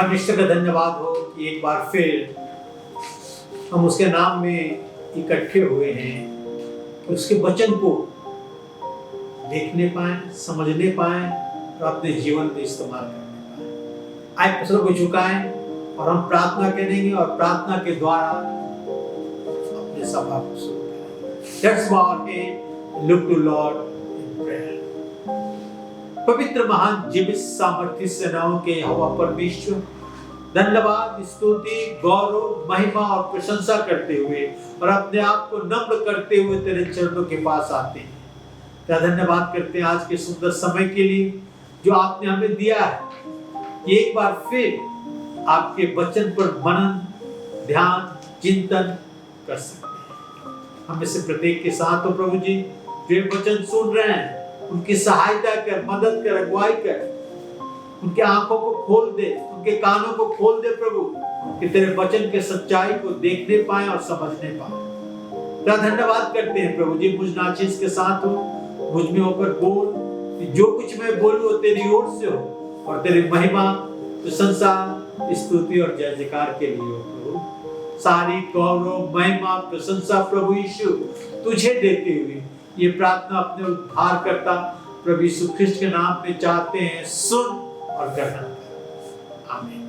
परमेश्वर का धन्यवाद हो कि एक बार फिर हम उसके नाम में इकट्ठे हुए हैं कि उसके वचन को देखने पाए, समझने पाए और अपने जीवन में इस्तेमाल करने पाए। आए पसरों को झुकाएं और हम प्रार्थना करेंगे और प्रार्थना के द्वारा अपने सभा को शुरू करेंगे। Let's bow our head and look to Lord in prayer। पवित्र महान जीवित सामर्थ्य सेनाओं के यहोवा परमेश्वर, धन्यवाद, स्तुति, गौरव, महिमा और प्रशंसा करते हुए और अपने आप को नम्र करते हुए तेरे चरणों के पास आते हैं। तेरा धन्यवाद करते हैं आज के सुंदर समय के लिए जो आपने हमें दिया है कि एक बार फिर आपके वचन पर मनन, ध्यान, चिंतन कर सकते हैं। हम इससे प्रत्येक के साथ हो प्रभु जी, जो ये वचन सुन रहे हैं उनकी सहायता कर, मदद कर, अगुवाई कर, उनके आंखों को खोल दे, उनके कानों को खोल दे प्रभु, कि तेरे वचन के सच्चाई को देखने पाए और समझने पाए। तेरा धन्यवाद करते हैं प्रभु जी, मुझ नाचिस के साथ हो, मुझ में होकर बोल, कि जो कुछ मैं बोलूं तेरी ओर से हो और तेरी महिमा, प्रशंसा, स्तुति और जय जयकार के लिए हो प्रभु। सारी गौरव, महिमा, प्रशंसा प्रभु यीशु तुझे देते हुए ये प्रार्थना अपने उद्धार करता प्रभु यीशु ख्रिस्ट के नाम में चाहते हैं, सुन और ग्रहण कर। आमीन।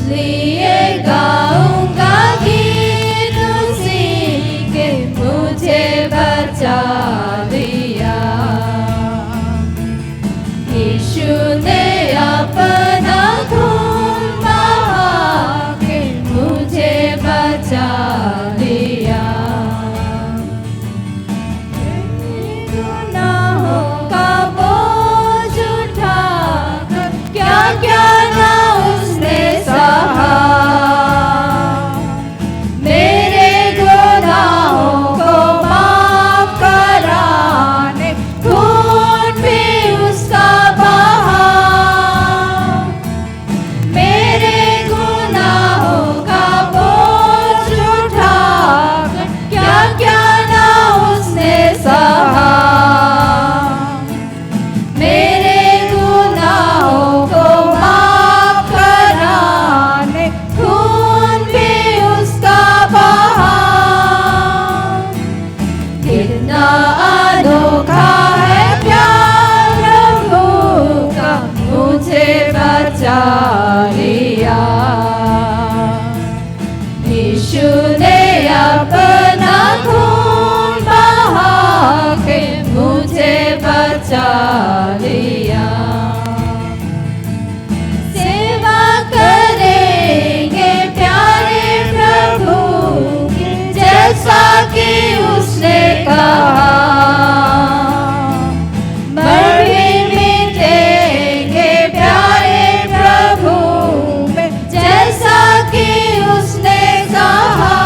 इसलिए गाऊंगा गीत उसी के मुझे बचा लिया। यीशु ने अपना खून बहा के मुझे बचा लिया। गुनाहों का बोझ उठाकर क्या क्या ना उसने सहा। मेरे गुनाहों को माफ कराने खून भी उसका बहा। मेरे गुनाहों का बोझ उठाकर क्या क्या ना उसने सहा। मेरे गुनाहों को माफ कराने खून भी उसका बहा। कितना अनोखा है प्यार प्रभु का मुझे बचा लिया। यीशु ने अपना खून बहा के मुझे बचा लिया। सेवा करेंगे प्यारे प्रभु की जैसा कि उसने कहा। मर भी मिटेंगे प्यारे प्रभु में जैसा कि उसने कहा।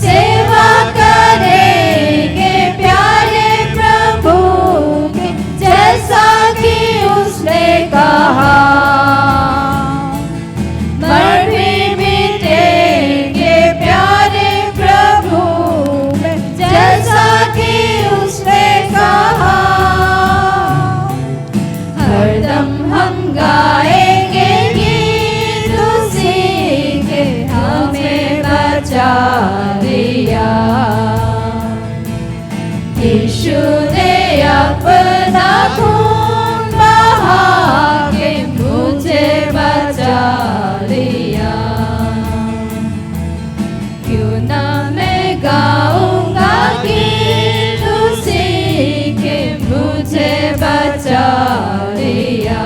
सेवा करेंगे प्यारे प्रभु के जैसा कि उसने कहा। मर भी मिटेंगे प्यारे प्रभु में जैसा कि उसने कहा। हरदम हम गाएंगे गीत उसी के हमें बचा लिया। यीशु ने अपना खून बहा के मुझे बचा लिया। क्यों ना मैं गाऊंगा गीत उसी के मुझे बचा लिया।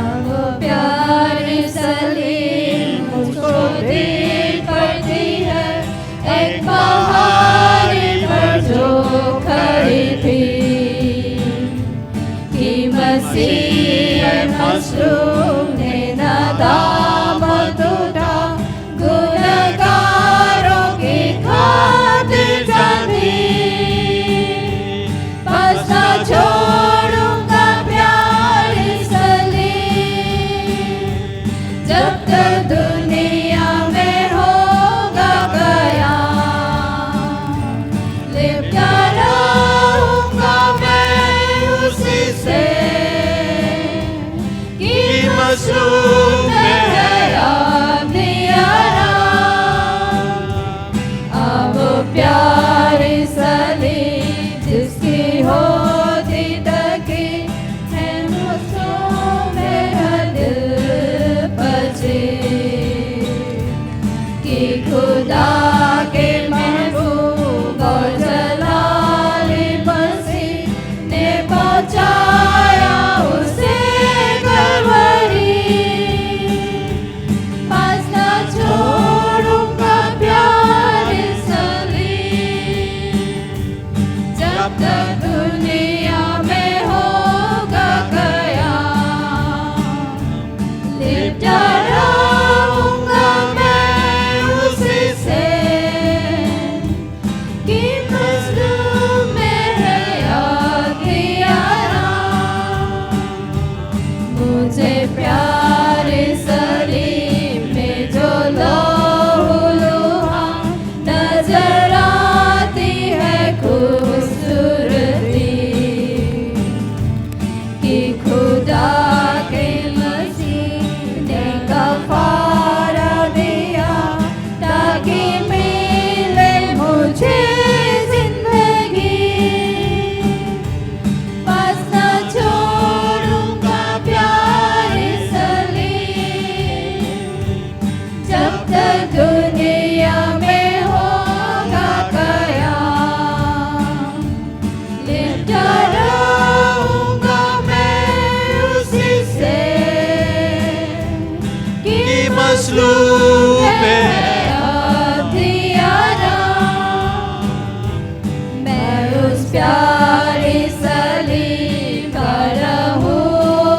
अब प्यार सलीम मुझको देख पड़ती है। एक पहाड़ पर जो खड़ी थी कि मसीह मशरूम ने नदामत उठा गुनहगारों की खातिर जानी। बस ना छोड़ूंगा प्यार सलीम जब तक दुनिया में होगा गया। लिपटा रहूंगा मैं उसी से कि मशरूम में है अपनी आराम। अब प्यार सलीम जिसकी होती तकी है मुझको मेरा दिल बचे कि खुदा के महबूब और जलाली मसीह ने पहुंचाया उसे कलवरी। बस ना छोड़ूंगा प्यार सलीम जब तक दुनिया में होगा गया। लिपटा रहूंगा मैं उसी मसलूब में है अंधियारा। मैं उस प्यारे सलीब का रहूं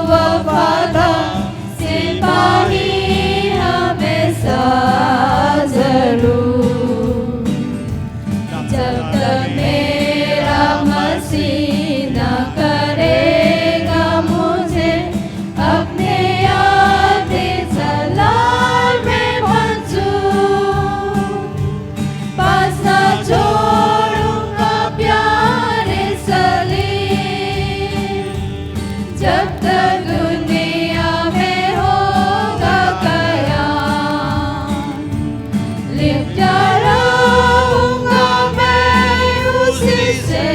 वफादार, सिपाही हमेशा जरूर। जब तक मेरा मसीह न करेगा मुझे अपने यादे सलाल में मंजूर, पास न छोड़ूंगा प्यारे सलीब। जब तक दुनिया में होगा कयाम, लिपटा रहूंगा मैं उसी से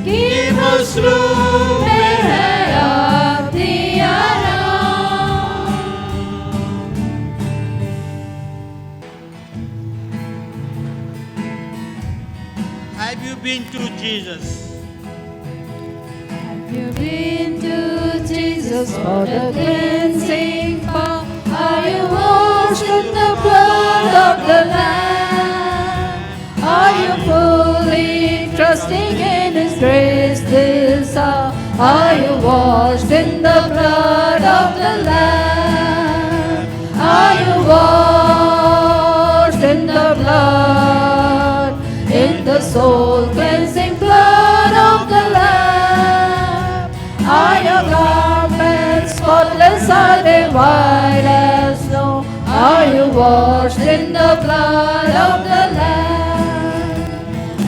कि मसलूब में है अंधियारा। Have you been to Jesus? Have you been to Jesus for the cleansing power? Are you washed in the blood of the Lamb? Are you fully trusting in His grace this hour? Are you washed in the blood of the Lamb? Are you washed in the blood, in the soul cleansing blood of the Lamb? Are your garments spotless? Are they white as snow? Are you washed in the blood of the Lamb?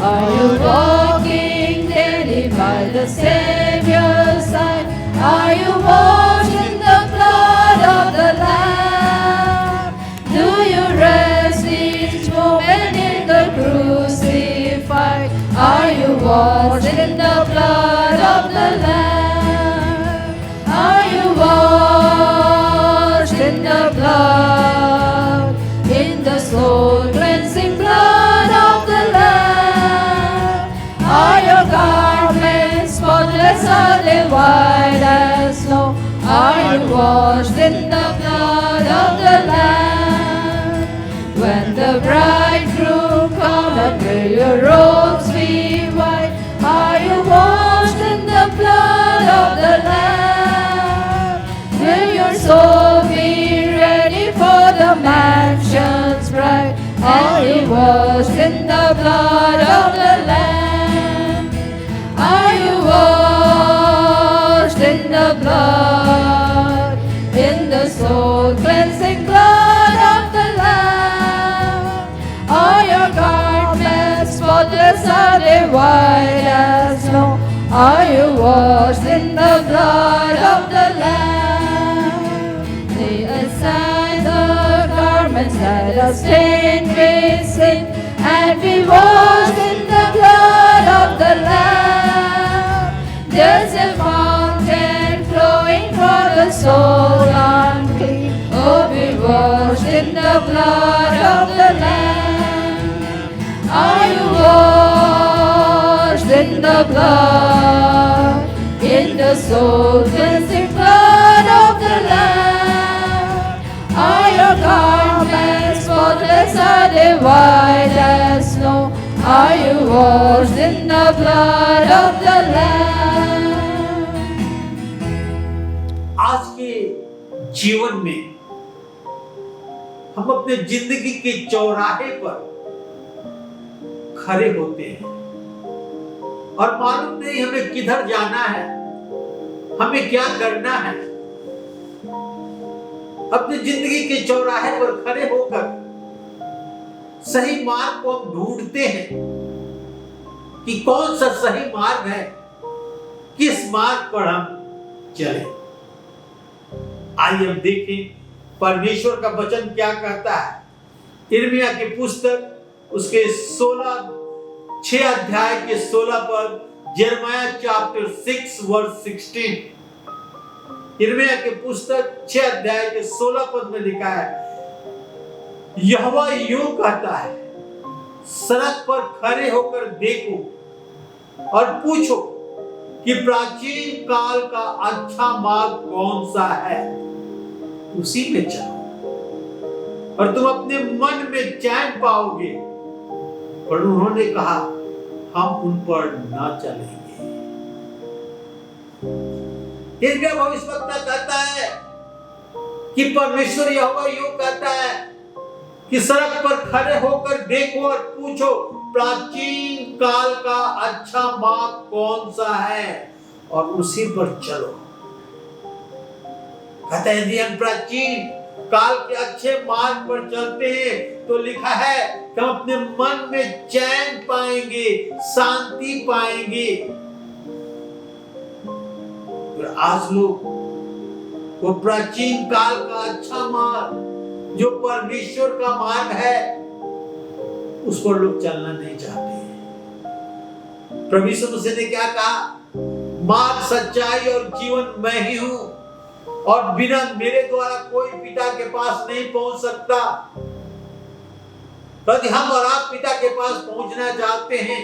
Are you walking daily by the Savior's side? Are you washed in the blood of the Lamb? Do you rest each moment in the crucified? Are you washed in the blood of the Lamb? Are you washed in the blood, in the soul cleansing blood of the Lamb? Are your garments spotless? Are they white as snow? Are you washed in the blood of the Lamb? When the bridegroom cometh, will your robes be white? Are you washed in the blood of the Lamb? Will your soul be ready for the mansion's bride? Are you washed in the blood of the Lamb? Are you washed in the blood, in the soul cleansing blood of the Lamb? Are your garments spotless? Are they white as snow? Are you washed in the blood of the Lamb? Lay aside the garments that are stained with sin, and be washed in the blood of the Lamb. There's a fountain flowing for the soul unclean. Oh, be washed in the blood of the Lamb. Are you washed in the blood, in the soul cleansing blood of the Lamb? Are your garments spotless? Are they white as snow? Are you washed in the blood of the Lamb? आज के जीवन में हम अपने जिंदगी के चौराहे पर खड़े होते हैं और मालूम नहीं हमें किधर जाना है, हमें क्या करना है। अपनी जिंदगी के चौराहे पर खड़े होकर सही मार्ग को हम ढूंढते हैं कि कौन सा सही मार्ग है, किस मार्ग पर हम चले। आइए हम देखें परमेश्वर का वचन क्या कहता है। यिर्मयाह की पुस्तक उसके 6 अध्याय के 16 पर, यिर्मयाह चैप्टर 6 वर्स 16। यिर्मयाह की पुस्तक 6 अध्याय के 16 पद में लिखा है, यहोवा यूं कहता है, सड़क पर खड़े होकर देखो और पूछो कि प्राचीन काल का अच्छा मार्ग कौन सा है, उसी में चलो और तुम अपने मन में चैन पाओगे। पर उन्होंने कहा हम उन पर ना चलेंगे। यिर्मयाह भविष्यवक्ता कहता है कि परमेश्वर यहोवा यूं कहता है कि सड़क पर खड़े होकर देखो और पूछो प्राचीन काल का अच्छा मार्ग कौन सा है और उसी पर चलो। कहते हैं यदि हम प्राचीन काल के अच्छे मार्ग पर चलते हैं तो लिखा है कि हम अपने मन में चैन पाएंगे, शांति पाएंगे। और आज लोग वो प्राचीन काल का अच्छा मार्ग जो परमेश्वर का मार्ग है उस पर लोग चलना नहीं चाहते। प्रभु यीशु मसीह ने क्या कहा? मार्ग, सच्चाई और जीवन मैं ही हूं और बिना मेरे द्वारा कोई पिता के पास नहीं पहुंच सकता। यदि हम और आप पिता के पास पहुंचना चाहते हैं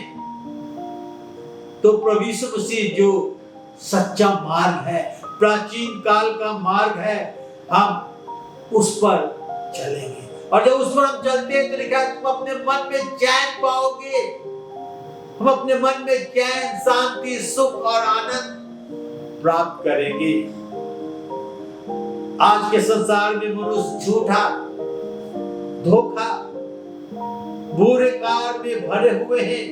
तो प्रभु यीशु मसीह जो सच्चा मार्ग है, प्राचीन काल का मार्ग है, हम उस पर चलेंगे। और जब उस पर हम चलते हैं तो लिखा है तुम अपने मन में चैन पाओगे। हम अपने मन में चैन, शांति, सुख और आनंद प्राप्त करेंगे। आज के संसार में मनुष्य झूठा, धोखा, बुरे कार्य में भरे हुए हैं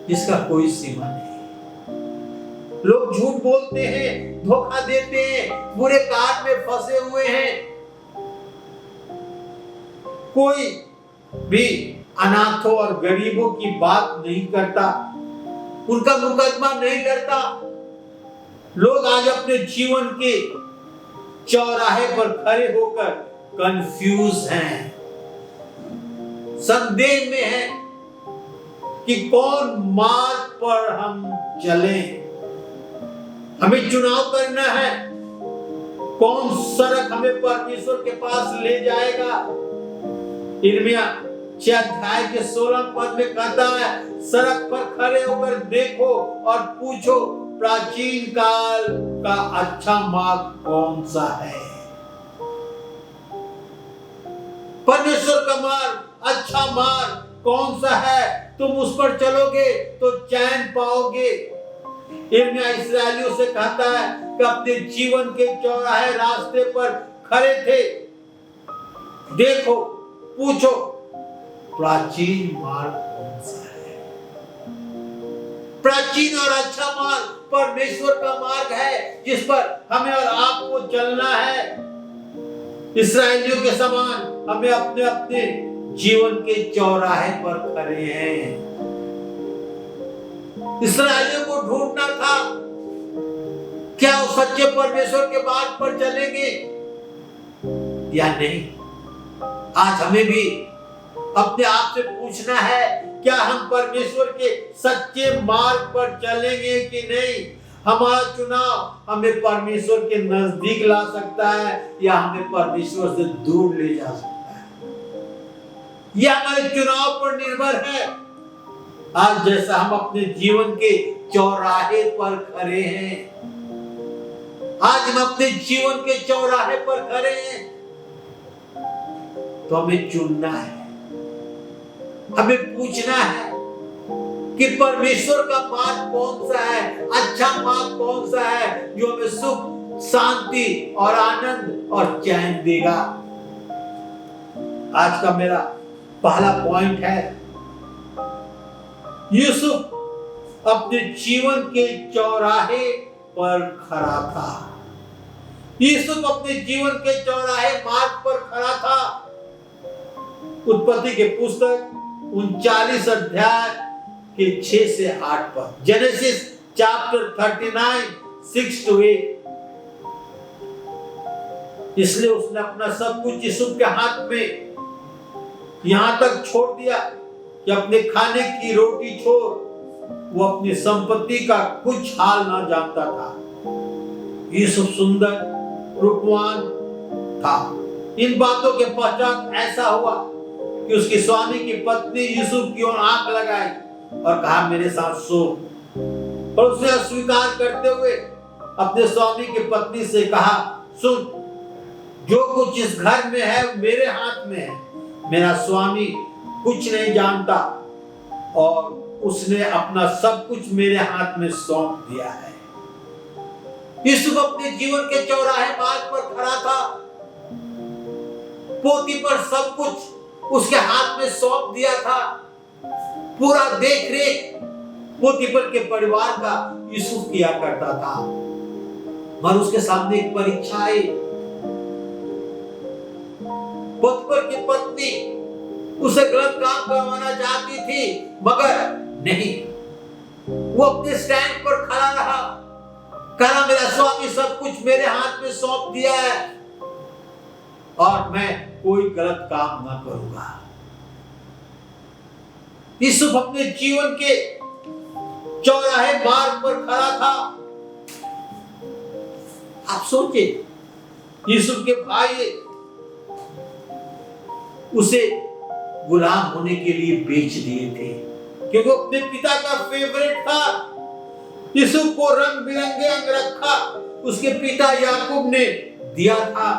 जिसका कोई सीमा नहीं। लोग झूठ बोलते हैं, धोखा देते हैं, बुरे कार्य में फंसे हुए हैं। कोई भी अनाथों और गरीबों की बात नहीं करता, उनका मुकदमा नहीं लड़ता। लोग आज अपने जीवन के चौराहे पर खड़े होकर कंफ्यूज हैं, संदेह में हैं कि कौन मार्ग पर हम चलें। हमें चुनाव करना है, कौन सड़क हमें परमेश्वर के पास ले जाएगा। यिर्मयाह 6 अध्याय के 16 पद में कहता है सड़क पर खड़े होकर देखो और पूछो प्राचीन काल का अच्छा मार्ग कौन सा है। परमेश्वर का मार्ग, अच्छा मार्ग कौन सा है? तुम उस पर चलोगे तो चैन पाओगे। यिर्मयाह इस्राएलियों से कहता है कि अपने जीवन के चौराहे रास्ते पर खड़े थे, देखो, पूछो प्राचीन मार्ग कौन सा है। प्राचीन और अच्छा मार्ग परमेश्वर का मार्ग है जिस पर हमें और आपको चलना है। इस्राएलियों के समान हमें अपने अपने जीवन के चौराहे पर खड़े हैं। इस्राएलियों को ढूंढना था क्या वो सच्चे परमेश्वर के मार्ग पर चलेंगे या नहीं। आज हमें भी अपने आप से पूछना है क्या हम परमेश्वर के सच्चे मार्ग पर चलेंगे कि नहीं। हमारा चुनाव हमें परमेश्वर के नजदीक ला सकता है या हमें परमेश्वर से दूर ले जा सकता है। यह हमारे चुनाव पर निर्भर है। आज जैसा हम अपने जीवन के चौराहे पर खड़े हैं, आज हम अपने जीवन के चौराहे पर खड़े हैं तो हमें चुनना है, हमें पूछना है कि परमेश्वर का मार्ग कौन सा है, अच्छा मार्ग कौन सा है जो हमें सुख, शांति और आनंद और चैन देगा। आज का मेरा पहला पॉइंट है यूसुफ अपने जीवन के चौराहे पर खड़ा था। यूसुफ अपने जीवन के चौराहे मार्ग पर खड़ा था। उत्पत्ति के पुस्तक 39 अध्याय के 6 से 8 पर, जेनेसिस चैप्टर 39 6 to 8। इसलिए उसने अपना सब कुछ यूसुफ के हाथ में यहां तक छोड़ दिया कि अपने खाने की रोटी छोड़ वो अपनी संपत्ति का कुछ हाल ना जानता था। यूसुफ सुंदर, रूपवान था। इन बातों के पश्चात ऐसा हुआ कि उसकी स्वामी की पत्नी यूसुफ की ओर आंख लगाई और कहा मेरे साथ सो। और उसने अस्वीकार करते हुए अपने स्वामी की पत्नी से कहा सुन, जो कुछ इस घर में है मेरे हाथ में है, मेरा स्वामी कुछ नहीं जानता और उसने अपना सब कुछ मेरे हाथ में सौंप दिया है। यूसुफ अपने जीवन के चौराहे मार्ग पर खड़ा था। पोतीफर सब कुछ उसके हाथ में सौंप दिया था। पूरा देख रेख पोतीफर के परिवार का यूसुफ किया करता था। मगर उसके सामने एक परीक्षा आई। पोतीफर की पत्नी उसे गलत काम करवाना चाहती थी, मगर नहीं, वो अपने स्टैंड पर खड़ा रहा। कहा मेरा स्वामी सब कुछ मेरे हाथ में सौंप दिया है और मैं कोई गलत काम ना करूंगा। यूसुफ अपने जीवन के चौराहे मार्ग पर खड़ा था। आप सोचिए, यूसुफ के भाई उसे गुलाम होने के लिए बेच दिए थे, क्योंकि वो अपने पिता का फेवरेट था। यूसुफ को रंग बिरंगे अंगरखा उसके पिता याकूब ने दिया था,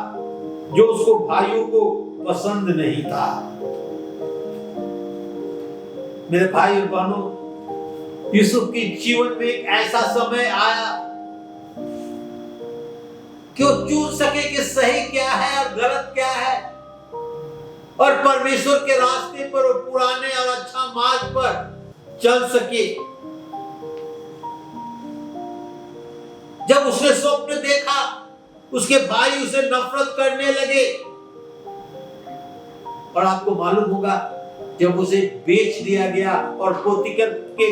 जो उसको भाइयों को पसंद नहीं था। मेरे भाई और बहनों, यूसुफ के जीवन में एक ऐसा समय आया कि वो चून सके कि सही क्या है और गलत क्या है, और परमेश्वर के रास्ते पर और पुराने और अच्छा मार्ग पर चल सके। जब उसने स्वप्न देखा, उसके भाई उसे नफरत करने लगे। और आपको मालूम होगा, जब उसे बेच दिया गया और पोतीफर के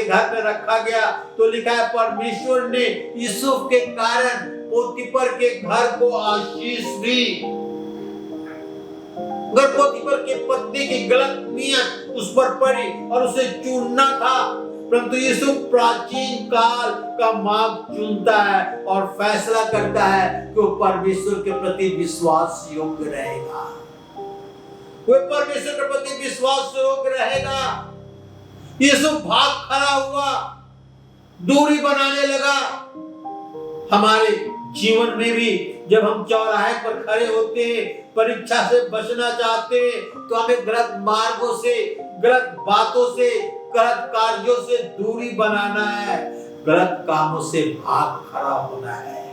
घर में रखा गया, तो लिखा है परमेश्वर ने यूसुफ के कारण पोतीफर के घर को आशीष दी। अगर पोतीफर की पत्नी की गलत नियत उस पर पड़ी और उसे चुनना था, परंतु यूसुफ प्राचीन काल का मार्ग चुनता है और फैसला करता है कि वो परमेश्वर के प्रति विश्वास योग्य रहेगा। वो परमेश्वर के प्रति विश्वास योग्य रहेगा। यूसुफ भाग खड़ा हुआ, दूरी बनाने लगा। हमारे जीवन में भी जब हम चौराहे पर खड़े होते हैं, परीक्षा से बचना चाहते हैं, तो हमें गलत मार्गों से, गलत बातों से, गलत कार्यों से दूरी बनाना है, गलत कामों से भाग खड़ा होना है।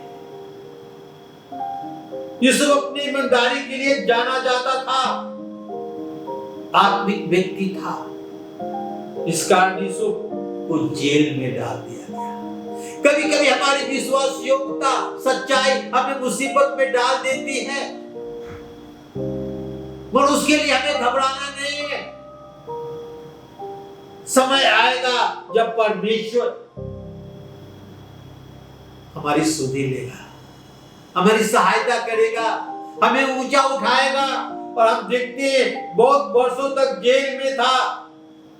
यूसुफ अपनी ईमानदारी के लिए जाना जाता था, आत्मिक व्यक्ति था। इस कारण यूसुफ को जेल में डाल दिया गया। कभी कभी हमारी विश्वास योग्यता, सच्चाई हमें मुसीबत में डाल देती है, मगर उसके लिए हमें घबराना नहीं है। समय आएगा जब परमेश्वर हमारी सुधि लेगा, हमारी सहायता करेगा, हमें ऊंचा उठाएगा। और हम देखते हैं, बहुत वर्षों तक जेल में था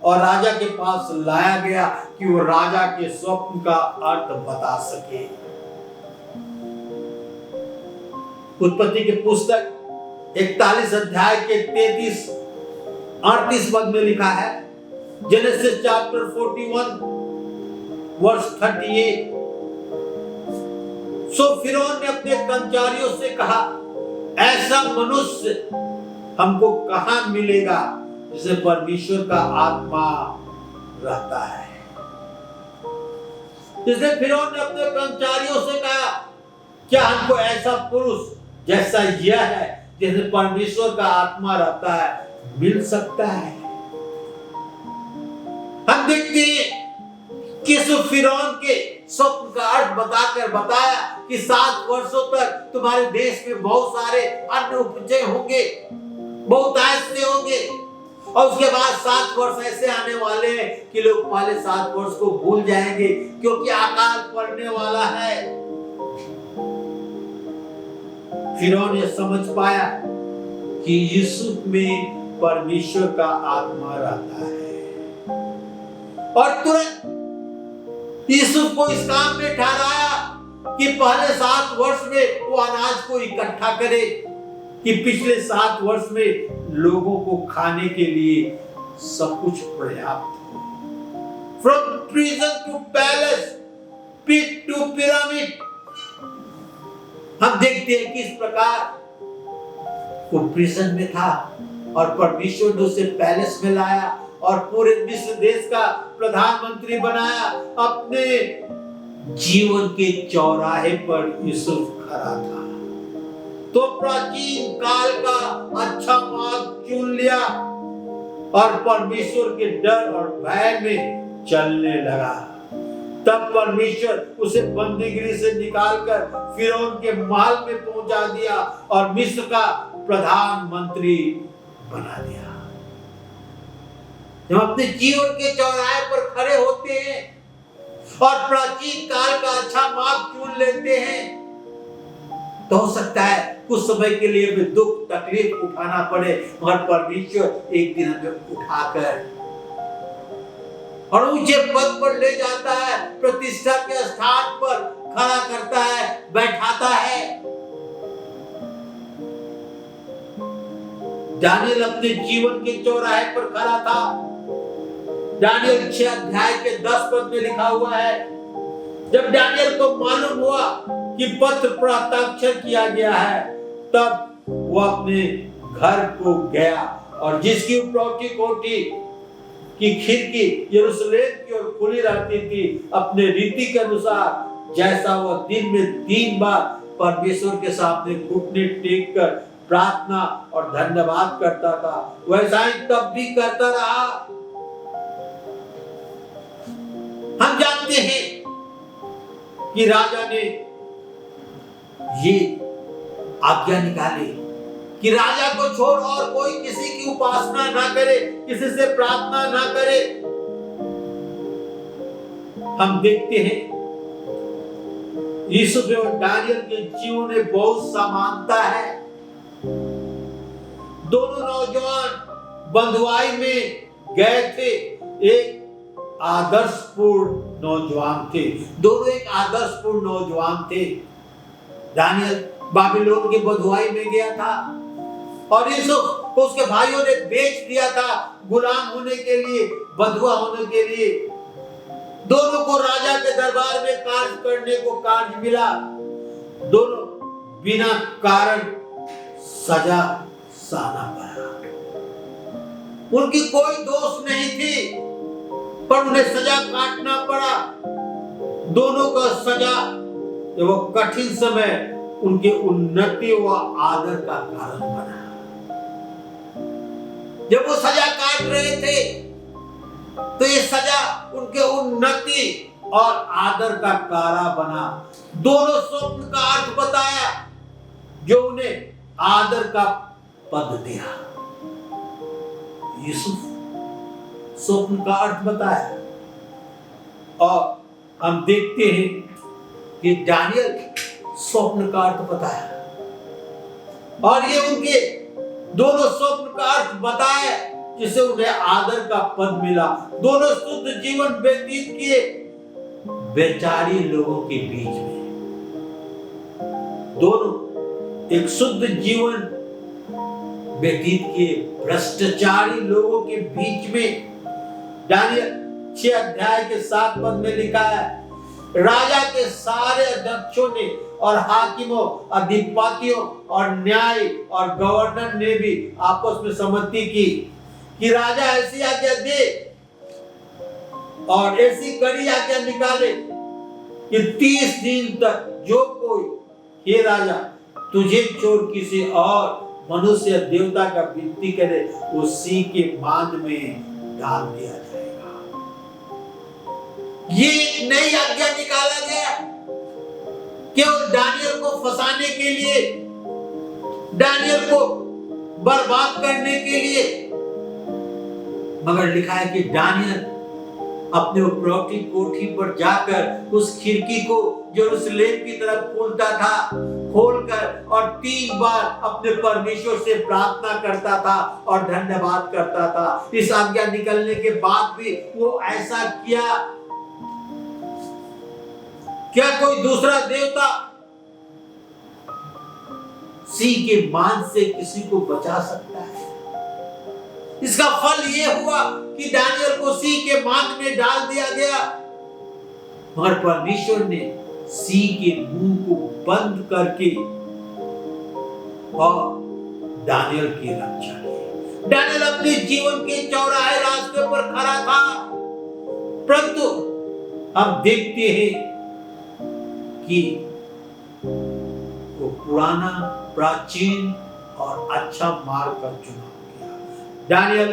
और राजा के पास लाया गया कि वो राजा के स्वप्न का अर्थ बता सके। उत्पत्ति की पुस्तक 41 अध्याय के 33-38 पद में लिखा है, जेनेसिस चैप्टर 41 वर्स 38। सो फिरौन ने अपने कर्मचारियों से कहा, ऐसा मनुष्य हमको कहां मिलेगा जिसे परमेश्वर का आत्मा रहता है। जिसे फिरौन ने अपने कर्मचारियों से कहा, क्या हमको ऐसा पुरुष जैसा यह है जिसे परमेश्वर का आत्मा रहता है मिल सकता है? हम देखते हैं कि फिरौन के स्वप्न का अर्थ बताकर बताया कि 7 वर्षों तक तुम्हारे देश में बहुत सारे अन्न उपजे होंगे, बहुत ऐसे होंगे, और उसके बाद 7 वर्ष ऐसे आने वाले हैं कि लोग पहले 7 वर्ष को भूल जाएंगे, क्योंकि अकाल पड़ने वाला है। फिरौन ये समझ पाया कि यूसुफ में परमेश्वर का आत्मा रहता है, और तुरंत यूसुफ को इस काम में ठहराया कि पहले 7 वर्ष में वो अनाज को इकट्ठा करे, कि पिछले 7 वर्ष में लोगों को खाने के लिए सब कुछ पर्याप्त हो। From prison to palace, pit to pyramid, हम देखते हैं कि इस प्रकार वो प्रिजन में था और परमेश्वर ने उसे पैलेस में लाया और पूरे मिस्र देश का प्रधानमंत्री बनाया। अपने जीवन के चौराहे पर यूसुफ खड़ा था तो प्राचीन काल का अच्छा मार्ग चुन लिया और परमेश्वर के डर और भय में चलने लगा। तब परमेश्वर उसे बंदीगिरी से निकालकर फिरौन के महल में पहुंचा दिया और मिस्र का प्रधानमंत्री बना दिया। जब अपने जीवन के चौराहे पर खड़े होते हैं और प्राचीन काल का अच्छा मार्ग चुन लेते हैं तो हो सकता है कुछ समय के लिए भी दुख तकलीफ उठाना पड़े, मगर परमेश्वर एक दिन हमें उठाकर और ऊंचे पद पर ले जाता है, प्रतिष्ठा के स्थान पर खड़ा करता है, बैठाता है। दानियल अपने जीवन के चौराहे पर खड़ा था। दानियल 6 अध्याय के 10 पद में लिखा हुआ है, जब दानियल को मालूम हुआ कि पत्र पर हस्ताक्षर किया गया है, तब वो अपने घर को गया और जिसकी उपरौठी कोठी की खिड़की यरूशलेम की ओर खुली रहती थी, अपने रीति के अनुसार जैसा वह दिन में 3 बार परमेश्वर के सामने घुटने टेक कर प्रार्थना और धन्यवाद करता था, वैसा ही तब भी करता रहा। हम जानते हैं कि राजा ने ये आज्ञा निकाली कि राजा को छोड़ और कोई किसी की उपासना ना करे, किसी से प्रार्थना ना करे। हम देखते हैं यूसुफ और दानियल के जीवन में बहुत समानता है। दोनों नौजवान बंधुआई में गए थे, एक आदर्शपूर्ण नौजवान थे, दोनों एक आदर्शपूर्ण नौजवान थे। दानियल बाबिलोन की बंधुआई में गया था और यूसुफ को उसके भाइयों ने बेच दिया था गुलाम होने के लिए, बंधुआ होने के लिए। दोनों को राजा के दरबार में कार्य करने को कार्य मिला, दोनों बिना कारण सजा सहना पड़ा। उनकी कोई दोष नहीं थी पर उन्हें सजा काटना पड़ा। दोनों का सजा वो कठिन समय उनके उन्नति व आदर का कारण बना। जब वो सजा काट रहे थे तो ये सजा उनके उन्नति और आदर का कारण बना। दोनों स्वप्न का अर्थ बताया जो उन्हें आदर का पद दिया। यूसुफ स्वप्न का अर्थ बताया और हम देखते हैं कि दानियल स्वप्न का अर्थ बताया और ये उनके दोनों स्वप्न का अर्थ बताया जिससे उन्हें आदर का पद मिला। दोनों शुद्ध जीवन व्यतीत किए बेचारी लोगों के बीच में, दोनों एक शुद्ध जीवन व्यतीत किए भ्रष्टाचारी लोगों के बीच में। दानियल 6 अध्याय के 7 पद में लिखा है, राजा के सारे अध्यक्षों ने और हाकिमों, अधिपतियों और न्याय और गवर्नर ने भी आपस में सहमति की कि राजा ऐसी आज्ञा दे और ऐसी कड़ी आज्ञा निकाले कि 30 दिन तक जो कोई, हे राजा, तुझे छोड़ किसी और मनुष्य देवता का विनती करे उसी के मान में डाल दिया जाएगा। ये एक नई आज्ञा निकाला गया केवल दानियल को फंसाने के लिए, दानियल को बर्बाद करने के लिए। मगर लिखा है कि दानियल अपने उपरौठी कोठी पर जाकर उस खिड़की को यरूशलेम की तरफ खोलता था, खोलकर और 3 बार अपने परमेश्वर से प्रार्थना करता था और धन्यवाद करता था। इस आज्ञा निकलने के बाद भी वो ऐसा किया। क्या कोई दूसरा देवता सी के मान से किसी को बचा सकता है? इसका फल यह हुआ कि दानियल को सी के मान में डाल दिया गया, मगर परमेश्वर ने सी के मुंह को बंद करके और दानियल की रक्षा की। दानियल अपने जीवन के चौराहे रास्ते पर खड़ा था, परंतु हम देखते हैं कि वो पुराना, प्राचीन और अच्छा मार्ग का चुनाव किया। दानियल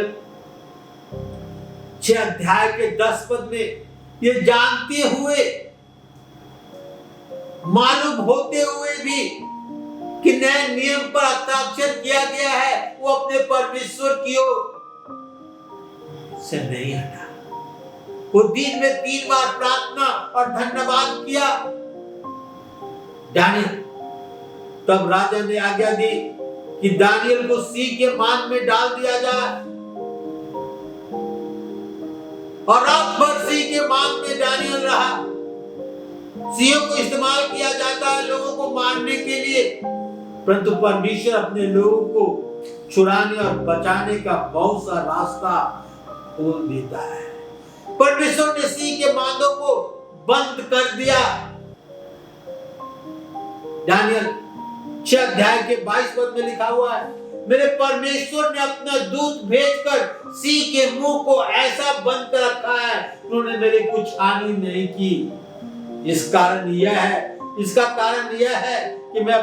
6 अध्याय के 10 पद में ये जानते हुए, मालूम होते हुए भी कि नए नियम पर हस्ताक्षर किया गया है, वो अपने परमेश्वर की ओर से नहीं हटा। वो दिन में 3 बार प्रार्थना और धन्यवाद किया। दानियल, तब राजा ने आज्ञा दी कि दानियल को सी के मान में डाल दिया जाए, और रात भर सी के मान में दानियल रहा। सीओ को इस्तेमाल किया जाता है लोगों को मारने के लिए, परंतु परमेश्वर अपने लोगों को छुड़ाने और बचाने का बहुत सा रास्ता खोल देता है। परमेश्वर ने सी के मांदों को बंद कर दिया। दानियल 6 अध्याय के 22 पद में लिखा हुआ है, मेरे परमेश्वर ने अपना दूत भेजकर सी के मुंह को ऐसा बंद कर रखा है, उन्होंने मेरे कुछ हानि नहीं की। इसका कारण यह है कि मैं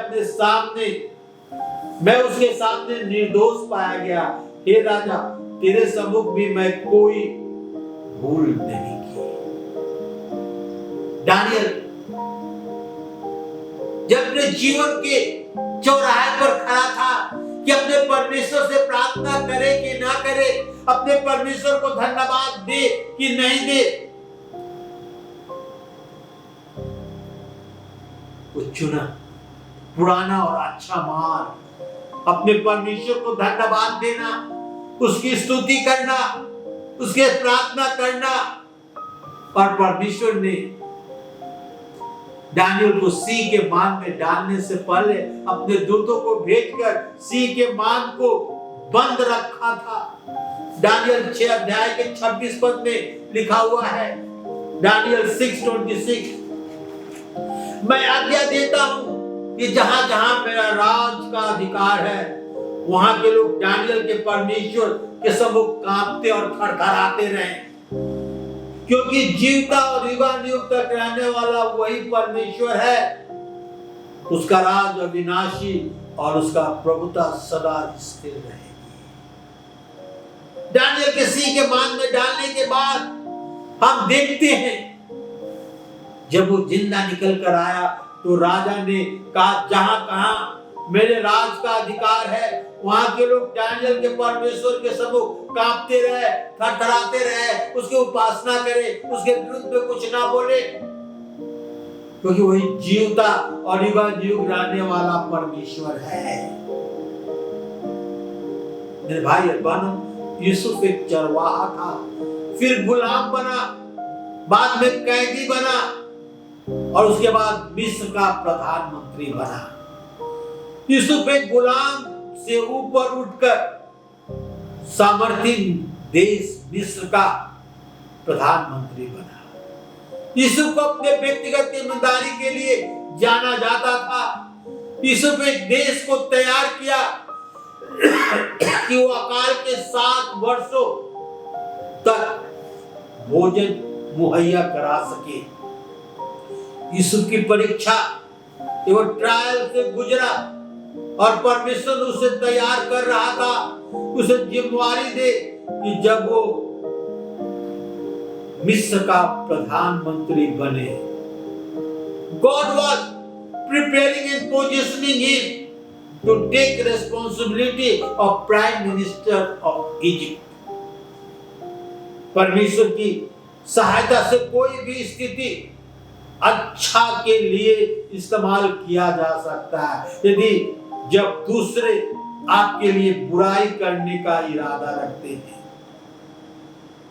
उसके सामने निर्दोष पाया गया। हे राजा, तेरे सम्मुख भी मैं कोई भूल नहीं की। दानियल जब अपने जीवन के चौराहे पर खड़ा था कि अपने परमेश्वर से प्रार्थना करे कि ना करे, अपने परमेश्वर को धन्यवाद दे कि नहीं दे, वो चुना पुराना और अच्छा मार्ग, अपने परमेश्वर को धन्यवाद देना, उसकी स्तुति करना, उसके प्रार्थना करना। और परमेश्वर ने दानियल को सी के मान में डालने से पहले अपने दूतों को भेजकर सी के मान को बंद रखा था। दानियल 6 अध्याय के 26 पद में लिखा हुआ है, दानियल 6:26, मैं आज्ञा देता हूं कि जहां जहां मेरा राज का अधिकार है, वहां के लोग दानियल के परमेश्वर के सम्मुख कांपते और थरथराते रहें, क्योंकि जीवता और युगानुयुग तक रहने वाला वही परमेश्वर है। उसका राज अविनाशी और उसका प्रभुता सदा स्थिर रहेगी। दानियल के सी के मान में डालने के बाद हम देखते हैं, जब वो जिंदा निकल कर आया तो राजा ने कहा, जहां कहां मेरे राज का अधिकार है, वहां के लोग दानियल के परमेश्वर के सम्मुख कांपते रहे, थरथराते रहे, उसकी उपासना करे, उसके विरुद्ध में कुछ ना बोले, क्योंकि वही जीवता और युगानुयुग रहने वाला परमेश्वर है। मेरे भाई और बहनों, यूसुफ एक चरवाहा था, फिर गुलाम बना, बाद में कैदी बना, और उसके बाद मिस्र का प्रधानमंत्री बना। यूसुफ एक गुलाम से ऊपर उठकर सामर्थी देश मिस्र का प्रधानमंत्री बना। यूसुफ को अपने व्यक्तिगत ईमानदारी के लिए जाना जाता था। यूसुफ एक देश को तैयार किया कि वो अकाल के 7 वर्षों तक भोजन मुहैया करा सके। यूसुफ की परीक्षा एवं ट्रायल से गुजरा और परमेश्वर उसे तैयार कर रहा था, उसे जिम्मेवारी दे कि जब वो मिस्र का प्रधानमंत्री बने। God was preparing and positioning him to take responsibility of Prime Minister of Egypt. परमेश्वर की सहायता से कोई भी स्थिति अच्छा के लिए इस्तेमाल किया जा सकता है, यदि जब दूसरे आपके लिए बुराई करने का इरादा रखते हैं।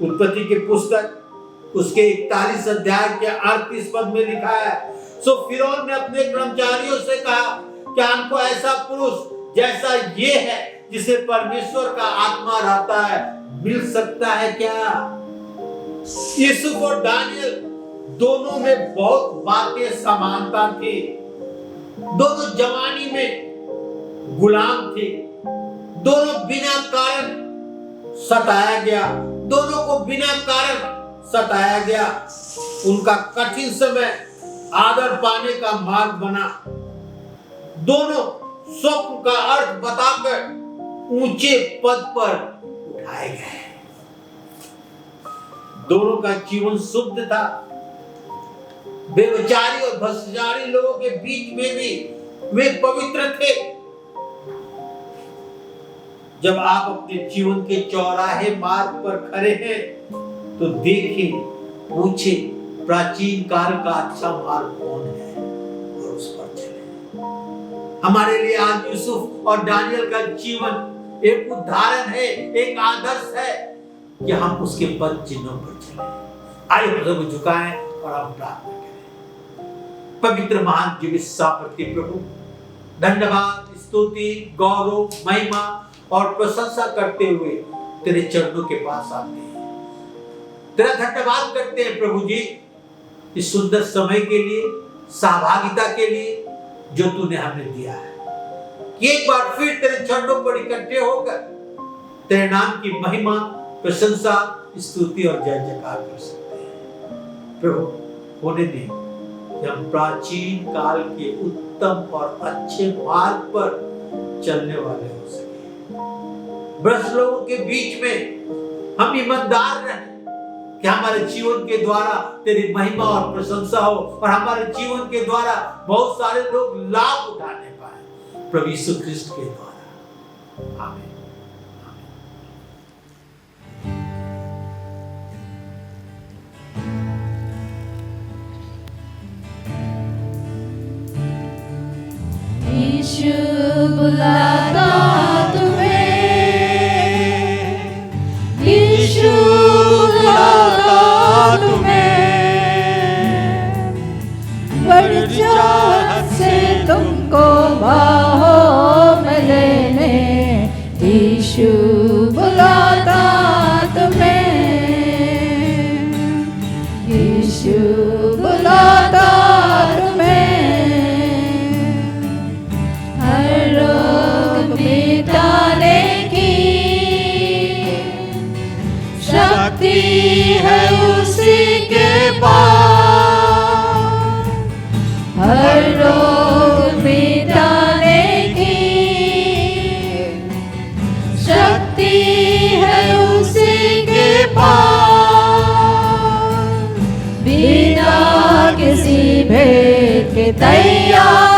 उत्पत्ति की पुस्तक उसके 41 अध्याय के 38 पद में लिखा है, सो फिरौन ने अपने कर्मचारियों से कहा, क्या हमको ऐसा पुरुष जैसा ये है जिसे परमेश्वर का आत्मा रहता है मिल सकता है क्या? यूसुफ और दानियल दोनों में बहुत बातें समानता थी। दोनों जवानी में गुलाम थे। दोनों बिना कारण सताया गया। दोनों को बिना कारण सताया गया। उनका कठिन समय आदर पाने का मार्ग बना। दोनों स्वप्न का अर्थ बताकर ऊंचे पद पर उठाए गए। दोनों का जीवन शुद्ध था। व्यभिचारी और भ्रष्टाचारी लोगों के बीच में भी वे पवित्र थे। जब आप अपने जीवन के चौराहे मार्ग पर खड़े हैं तो देखें, पूछें, प्राचीन काल का अच्छा मार्ग कौन है और उस पर चलें। हमारे लिए आज यूसुफ और दानियल का जीवन एक उदाहरण है, एक आदर्श है कि हम उसके पद चिन्हों पर चलें। आइए प्रभु झुकाएं और हम प्रार्थना करें। पवित्र महान जीवित सामर्थ्य प्रभु, धन्यवाद, स्तुति, गौरव, महिमा और प्रशंसा करते हुए तेरे चरणों के पास आते हैं। तेरा धन्यवाद करते हैं प्रभु जी, इस सुंदर समय के लिए, सहभागिता के लिए जो तूने हमें दिया है कि एक बार फिर तेरे चरणों पर इकट्ठे होकर तेरे नाम की महिमा, प्रशंसा, स्तुति और जय जयकार कर सकते हैं। प्रभु होने दे कि हम प्राचीन काल के उत्तम और अच्छे मार्ग पर चलने वाले हो सके। भ्रष्ट लोगों के बीच में हम ईमानदार रहें कि हमारे जीवन के द्वारा तेरी महिमा और प्रशंसा हो और हमारे जीवन के द्वारा बहुत सारे लोग लाभ उठाने पाए, प्रभु यीशु ख्रिस्ट के द्वारा। आमीन। यीशु बुलाता तुम्हें, यीशु बुलाता तुम्हें, बड़ी चाहत से तुमको बाहों में लेने। यीशु बुलाता तुम्हें, यीशु बुलाता तुम्हें, मिटाने की शक्ति है उसी के पास। हर रोग मिटाने की शक्ति है उसी के पास। बिना किसी भेद के तैयार